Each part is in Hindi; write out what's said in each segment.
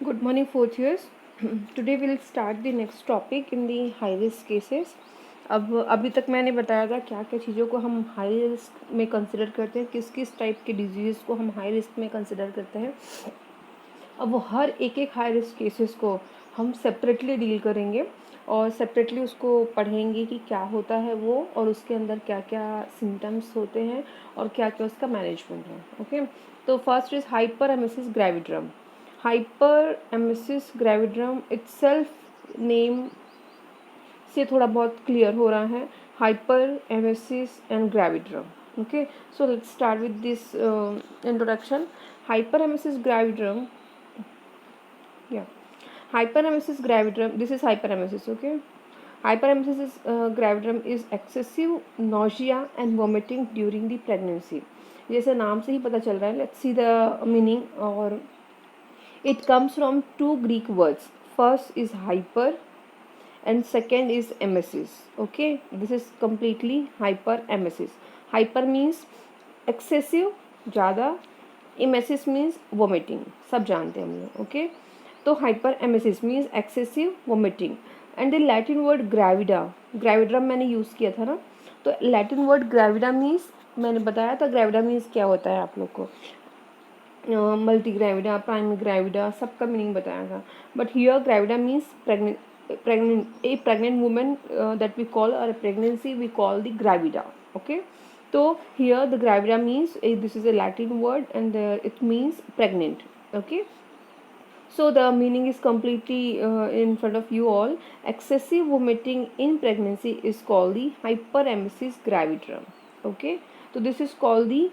Good morning, fourth years. Today we'll start the next topic in the high risk cases. अब अभी तक मैंने बताया था क्या क्या चीज़ों को हम हाई रिस्क में कंसिडर करते हैं, किस किस टाइप के डिजीज़ को हम हाई रिस्क में कंसिडर करते हैं। अब वो हर एक एक हाई रिस्क केसेस को हम सेपरेटली डील करेंगे और सेपरेटली उसको पढ़ेंगे कि क्या होता है वो और उसके अंदर क्या क्या सिम्टम्स होते हैं और क्या क्या उसका मैनेजमेंट है। ओके, तो first is hyperemesis gravidarum. Hyperemesis gravidarum itself name से थोड़ा बहुत क्लियर हो रहा है, hyperemesis and gravidarum. Okay, so let's start with this introduction. Hyperemesis gravidarum, yeah, hyperemesis gravidarum, this is hyperemesis. Okay, hyperemesis gravidarum is excessive nausea and vomiting during the pregnancy. जैसे नाम से ही पता चल रहा है, let's see the meaning. और it comes from two Greek words. First is hyper and second is emesis. Okay, this is completely hyperemesis. Hyper means excessive, ज़्यादा. emesis means vomiting, सब जानते हैं हम लोग. ओके, तो hyperemesis means excessive vomiting. And the Latin word gravida, gravidarum मैंने यूज़ किया था ना, तो लैटिन वर्ड ग्रेविडा मीन्स, मैंने बताया था ग्रेविडा मीन्स क्या होता है आप लोग को, मल्टी ग्रेविडा, प्राइम ग्रेविडा, सबका मीनिंग बताया था. But here gravida means pregnant woman that we call, or a pregnancy we call the gravida. Okay, so here the gravida means, this is a Latin word and it means pregnant. Okay, so the meaning is completely in front of you all. Excessive vomiting in pregnancy is called the hyperemesis gravidarum. Okay, so this is called the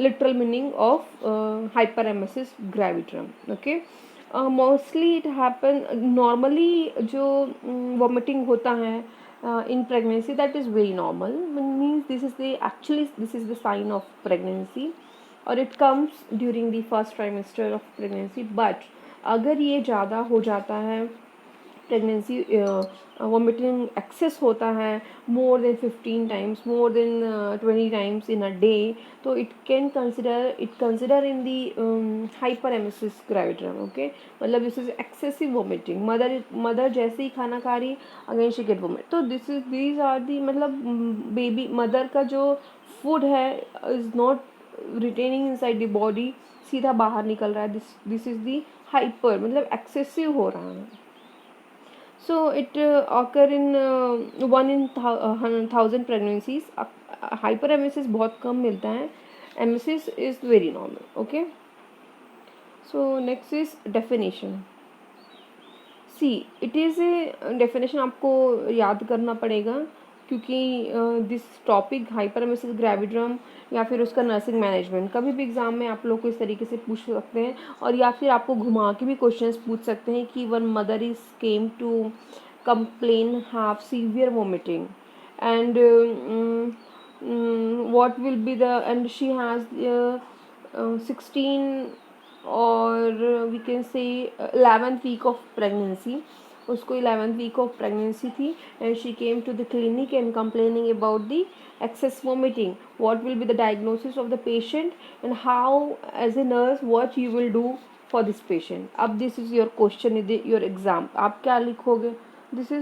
literal meaning of hyperemesis gravidarum. Okay, mostly it happen, normally जो वॉमिटिंग होता है in pregnancy, that is very normal. Means this is the actually this is the sign of pregnancy और it comes during the first trimester of pregnancy. But अगर ये ज़्यादा हो जाता है, प्रेगनेंसी वॉमिटिंग एक्सेस होता है more than 15 times, more than 20 times in a day, तो it consider in the hyperemesis gravidarum. Okay, मतलब this is excessive vomiting. Mother जैसे ही खाना खा रही, अगेन शी गेट वॉमिट. तो दीज आर दी, मतलब बेबी मदर का जो फूड है is not retaining inside the body, सीधा बाहर निकल रहा है. दिस इज़ दी हाइपर, मतलब एक्सेसिव हो रहा है. So it occur in 1 in 1000 pregnancies. Hyperemesis बहुत कम मिलता है. Emesis is very normal. Okay. So next is definition. See, it is a definition आपको याद करना पड़ेगा, क्योंकि दिस टॉपिक हाइपरमेसिस ग्रेविड्रम या फिर उसका नर्सिंग मैनेजमेंट कभी भी एग्ज़ाम में आप लोग को इस तरीके से पूछ सकते हैं, और या फिर आपको घुमा के भी क्वेश्चंस पूछ सकते हैं कि one mother is came to complain have severe vomiting and what will be the, and she has 16 or we can say 11th week of pregnancy. उसको 11th week of pregnancy थी and she came to the clinic and complaining about the excess vomiting. What will be the diagnosis of the patient and how as a nurse what you will do for this patient. अब this is your question in your exam, आप क्या लिखोगे. This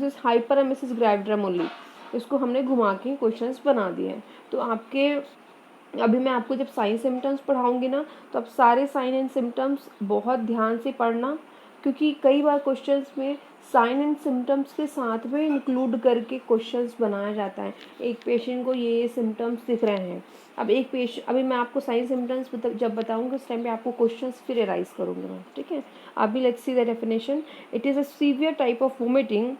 is hyperemesis gravidarum only. इसको हमने घुमा के क्वेश्चंस बना दिए हैं. तो आपके, अभी मैं आपको जब साइन सिम्टम्स पढ़ाऊंगी ना, तो आप सारे साइन एंड सिम्टम्स बहुत ध्यान से पढ़ना, क्योंकि कई बार क्वेश्चंस में साइन एंड सिम्टम्स के साथ में इंक्लूड करके क्वेश्चंस बनाया जाता है. एक पेशेंट को ये सिम्टम्स दिख रहे हैं, अब अभी मैं आपको साइन सिम्टम्स जब बताऊंगी उस टाइम पे आपको क्वेश्चंस फिर एराइज करूँगी मैं. ठीक है, अभी let's see the definition. It is a severe type of vomiting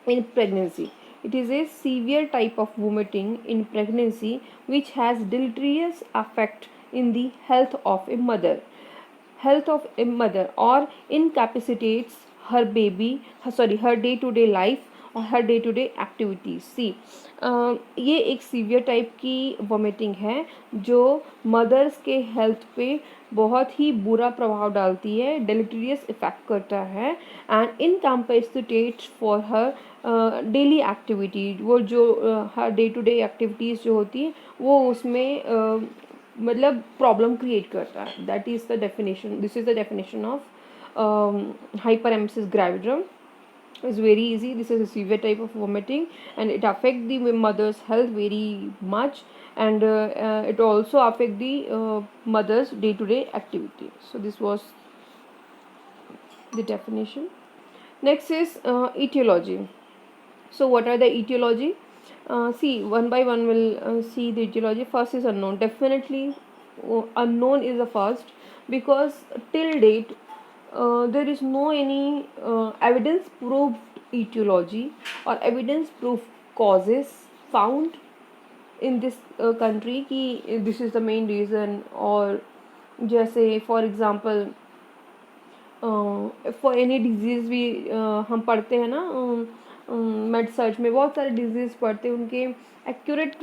in pregnancy. It is a severe type of vomiting in pregnancy which has deleterious effect in the health of a mother or incapacitates her her day to day life और हर डे टू डे एक्टिविटीज़. सी, ये एक सीवियर टाइप की वॉमिटिंग है जो मदर्स के हेल्थ पे बहुत ही बुरा प्रभाव डालती है, डेलिटेरियस इफेक्ट करता है and incapacitates for her daily activities. वो जो हर डे टू डे एक्टिविटीज़ जो होती है वो उसमें मतलब प्रॉब्लम क्रिएट करता है. That is the definition. This is the definition of hyperemesis gravidum. Is very easy. This is a severe type of vomiting, and it affect the mother's health very much, and it also affect the mother's day-to-day activity. So this was the definition. Next is etiology. So what are the etiology? See, one by one we'll see the etiology. First is unknown. Definitely unknown is the first, because till date there is no any evidence proved etiology or evidence proved causes found in this country कि this is the main reason. और जैसे for example for any disease भी हम पढ़ते हैं ना, मेड सर्च में बहुत सारे डिजीज़ पढ़ते हैं, उनके एक्यूरेट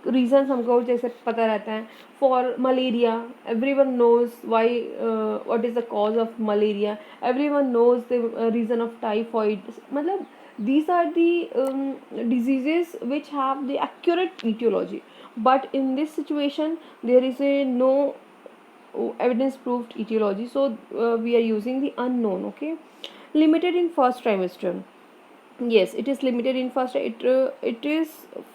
रीजंस हमको जैसे पता रहता है. For malaria every one knows why what is the cause of malaria, every one knows the reason of typhoid. मतलब these are the diseases which have the accurate etiology, but in this situation there is a no evidence proved etiology. So we are using the unknown. Okay, limited in first trimester. Yes, it is limited in first. It is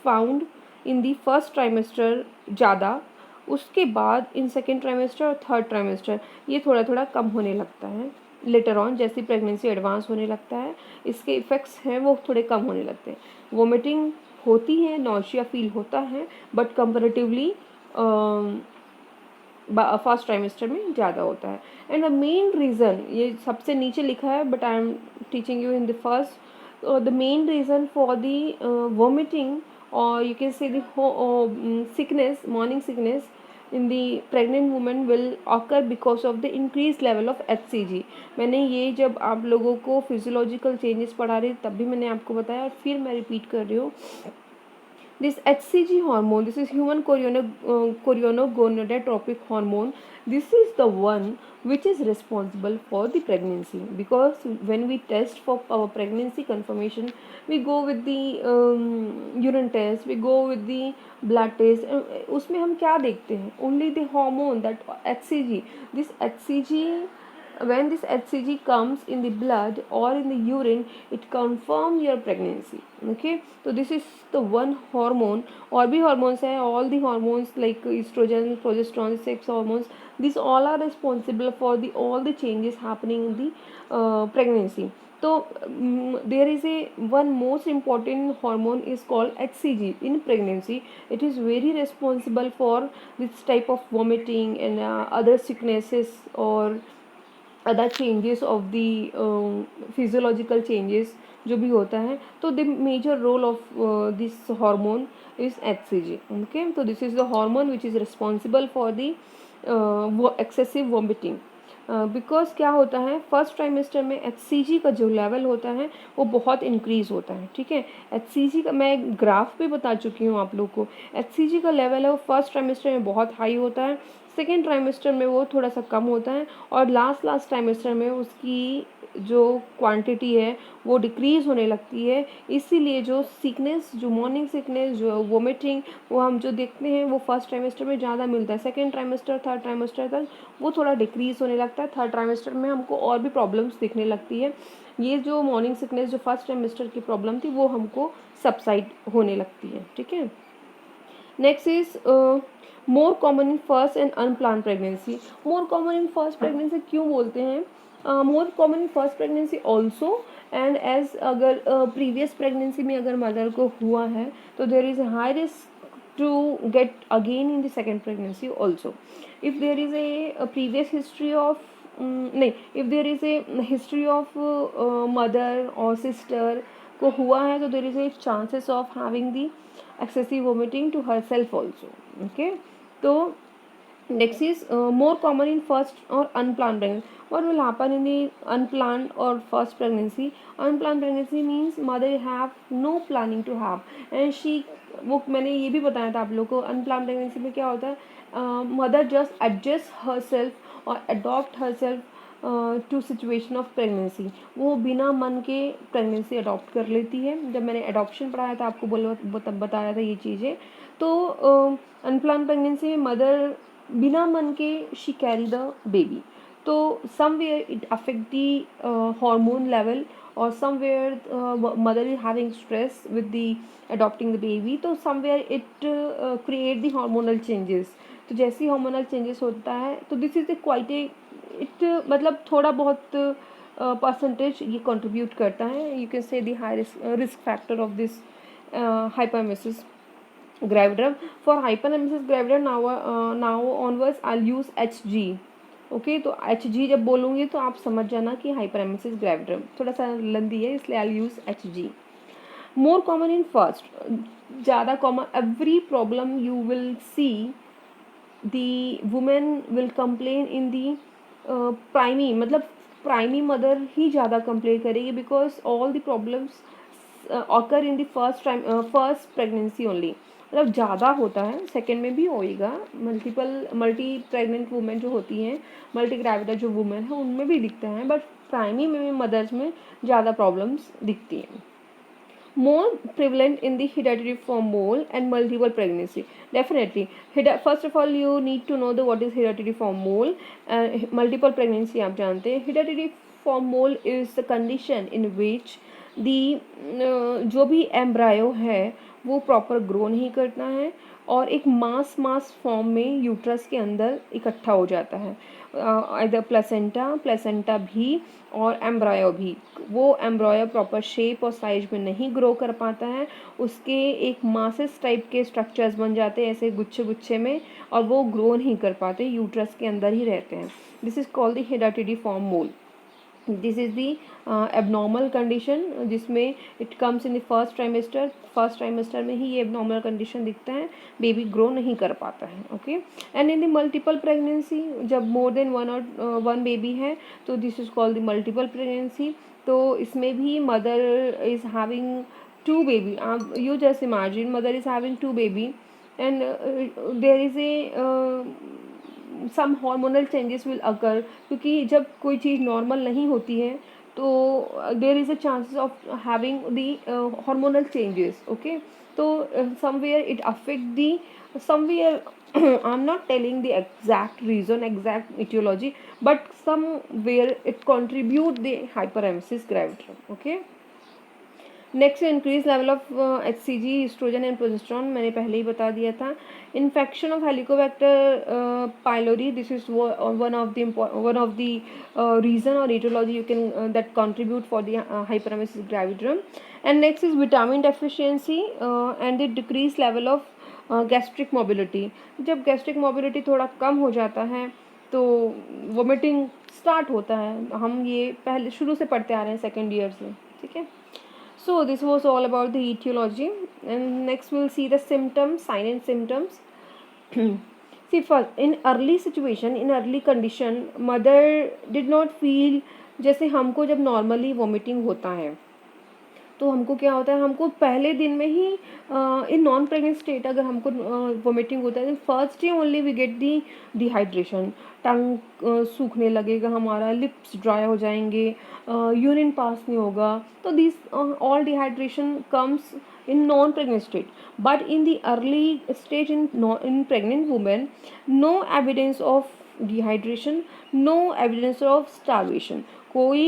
found in the first trimester ज़्यादा. उसके बाद इन सेकेंड ट्राइमेस्टर और थर्ड ट्राइमेस्टर ये थोड़ा थोड़ा कम होने लगता है. लेटर ऑन जैसी प्रेगनेंसी एडवांस होने लगता है, इसके इफ़ेक्ट्स हैं वो थोड़े कम होने लगते हैं. वोमिटिंग होती है, नॉशिया फील होता है, बट कंपेरेटिवली फर्स्ट ट्राइमेस्टर में ज़्यादा होता है. एंड द मेन रीज़न, ये सबसे नीचे लिखा है but I am teaching you in the first. the main reason for the vomiting, or you can say the sickness, morning sickness in the pregnant woman will occur because of the increased level of HCG. मैंने ये जब आप लोगों को फिजियोलॉजिकल चेंजेस पढ़ा रही तब भी मैंने आपको बताया और फिर मैं रिपीट कर रही हूँ. This HCG hormone, this is human chorionogonadotropic hormone. This is the one which is responsible for the pregnancy, because when we test for our pregnancy confirmation, we go with the urine test, we go with the blood test. उसमें हम क्या देखते हैं? Only the hormone, that HCG. This HCG, when this HCG comes in the blood or in the urine, it confirm your pregnancy. Okay, so this is the one hormone. और भी hormones हैं, all the hormones like estrogen, progesterone, sex hormones, these all are responsible for the all the changes happening in the pregnancy. So there is a one most important hormone is called HCG in pregnancy. It is very responsible for this type of vomiting and other sicknesses or other changes of the physiological changes जो भी होता है. तो the major role of this hormone is HCG. Okay, तो this is the hormone which is responsible for the excessive vomiting. Because क्या होता है, फर्स्ट ट्राइमेस्टर में HCG का जो लेवल होता है वो बहुत इंक्रीज़ होता है. ठीक है, HCG का मैं ग्राफ पे बता चुकी हूँ आप लोग को. HCG का लेवल है वो फर्स्ट ट्राइमेस्टर में बहुत हाई होता है, सेकेंड ट्राइमेस्टर में वो थोड़ा सा कम होता है, और लास्ट ट्राइमेस्टर में उसकी जो क्वांटिटी है वो डिक्रीज़ होने लगती है. इसीलिए जो सिकनेस, जो मॉर्निंग सिकनेस, जो वोमिटिंग, वो हम जो देखते हैं वो फर्स्ट ट्राइमेस्टर में ज़्यादा मिलता है. सेकेंड ट्राइमेस्टर, थर्ड ट्राइमेस्टर तक वो थोड़ा डिक्रीज़ होने लगता है. थर्ड ट्राइमेस्टर में हमको और भी प्रॉब्लम्स दिखने लगती है. ये जो मॉर्निंग सिकनेस जो फर्स्ट ट्राइमेस्टर की प्रॉब्लम थी वो हमको सबसाइड होने लगती है. ठीक है, next is more common in first and unplanned pregnancy. More common in first pregnancy क्यों बोलते हैं? More common in first pregnancy also, and as अगर प्रीवियस प्रेगनेंसी में अगर मदर को हुआ है तो there is high risk to get again in the second pregnancy also. If there is a previous history of नहीं, if there is a history of mother or sister को हुआ है तो there is a chances of having the excessive vomiting to herself also. Okay, तो next is more common in first or unplanned pregnancy. What will happen in the unplanned or first pregnancy? Unplanned pregnancy means mother have no planning to have, and she, वो मैंने ये भी बताया था आप लोग को. अनप्लान प्रेगनेंसी में क्या होता है, mother just adjust herself और adopt herself to situation of pregnancy. वो बिना मन के प्रेगनेंसी अडॉप्ट कर लेती है. जब मैंने अडॉप्शन पढ़ाया था आपको बताया था ये चीज़ें. तो अनप्लान प्रेगनेंसी में मदर बिना मन के शी कैरी द बेबी, तो somewhere it affect the hormone level, और somewhere mother is having stress with the adopting the baby, तो somewhere it create the hormonal changes. तो जैसे ही हार्मोनल चेंजेस होता है तो this is a quite a it मतलब थोड़ा बहुत परसेंटेज ये कंट्रीब्यूट करता है। You can say the high risk factor of this hyperemesis gravidarum. For hyperemesis gravidarum now onwards I'll use HG. Okay, तो HG जब बोलूँगी तो आप समझ जाना कि hyperemesis gravidarum थोड़ा सा लंदी है, इसलिए I'll use HG. More common in first, ज़्यादा common, every problem you will see the women will complain in the primi, मतलब प्राइमी मदर ही ज़्यादा कंप्लेन करेगी, because all the problems occur in the first pregnancy only, मतलब ज़्यादा होता है, सेकेंड में भी होएगा, मल्टी प्रेग्नेंट वुमेन जो होती हैं, मल्टी ग्रेविडा जो वुमेन है उनमें भी दिखता है, बट प्राइमी में मदर्स में ज़्यादा प्रॉब्लम्स दिखती हैं. More prevalent in the hereditary form mole and multiple pregnancy. Definitely. First of all, you need to know what is hereditary form mole. Multiple pregnancy आप जानते हैं. Hereditary form mole is the condition in which the जो भी एम्ब्रायो है वो प्रॉपर ग्रो नहीं करता है और एक मास फॉर्म में यूट्रस के अंदर इकट्ठा हो जाता है. इधर प्लेसेंटा भी और एम्ब्रायो भी, वो एम्ब्रायो प्रॉपर शेप और साइज में नहीं ग्रो कर पाता है, उसके एक मासेस टाइप के स्ट्रक्चर्स बन जाते हैं ऐसे गुच्छे में, और वो ग्रो नहीं कर पाते, यूट्रस के अंदर ही रहते हैं. This is called the hereditary form mole. This is the abnormal condition जिसमें it comes in the first trimester में ही ये एबनॉर्मल कंडीशन दिखता है, बेबी ग्रो नहीं कर पाता है. Okay, and in the multiple pregnancy जब मोर देन वन बेबी है तो this is called the multiple pregnancy. तो इसमें भी mother is having two baby, you just imagine mother is having two baby and there is a some hormonal changes will occur, क्योंकि जब कोई चीज़ नॉर्मल नहीं होती है तो there is a chances of having the hormonal changes. Okay, तो somewhere it affect the somewhere I am not telling the exact reason, exact etiology, but somewhere it contribute the hyperemesis gravidarum. Okay, next increase level of HCG, estrogen and progesterone, मैंने पहले ही बता दिया था. Infection of helicobacter pylori, this is one of the reason और etiology you can that contribute for the hyperemesis gravidarum. And next is vitamin deficiency and the decreased level of gastric mobility. जब gastric mobility थोड़ा कम हो जाता है तो वोमिटिंग स्टार्ट होता है. हम ये पहले शुरू से पढ़ते आ रहे हैं सेकेंड ईयर से. ठीक है, so this was all about the etiology, and next we'll see the symptoms, sign and symptoms. See, first in early situation, in early condition, mother did not feel, जैसे हमको जब नॉर्मली वोमिटिंग होता है तो हमको क्या होता है, हमको पहले दिन में ही इन नॉन प्रेग्नेंट स्टेट अगर हमको वोमिटिंग होता है, first day only we get the dehydration, tongue सूखने लगेगा हमारा, लिप्स ड्राई हो जाएंगे, यूरिन पास नहीं होगा. तो this all dehydration comes in non-pregnant state, but in the early stage in pregnant women, no evidence of dehydration, no evidence of starvation, कोई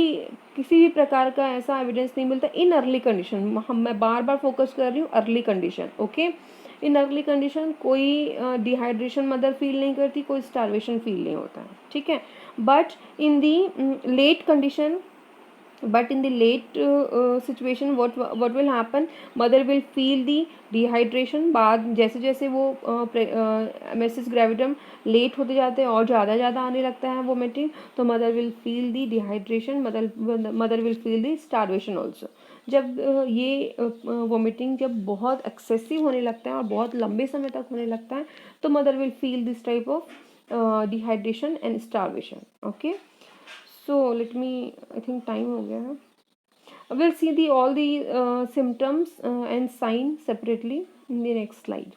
किसी भी प्रकार का ऐसा एविडेंस नहीं मिलता इन अर्ली कंडीशन. मैं बार बार फोकस कर रही हूँ early condition. Okay, in early condition कोई डिहाइड्रेशन मदर फील नहीं करती, कोई स्टार्वेशन फील नहीं होता है. ठीक है, but in the late condition, but in the late situation what will happen, mother will feel the dehydration. बाद जैसे जैसे वो मेसिस ग्रेविडम लेट होते जाते हैं और ज़्यादा आने लगता है वोमिटिंग, तो mother will feel the dehydration, mother will feel the starvation also. जब ये वोमिटिंग जब बहुत एक्सेसिव होने लगता है और बहुत लंबे समय तक होने लगता है तो mother will feel this type of dehydration and starvation. Okay, so let me, I think time हो गया है. We'll see all the symptoms and signs separately in the next slide.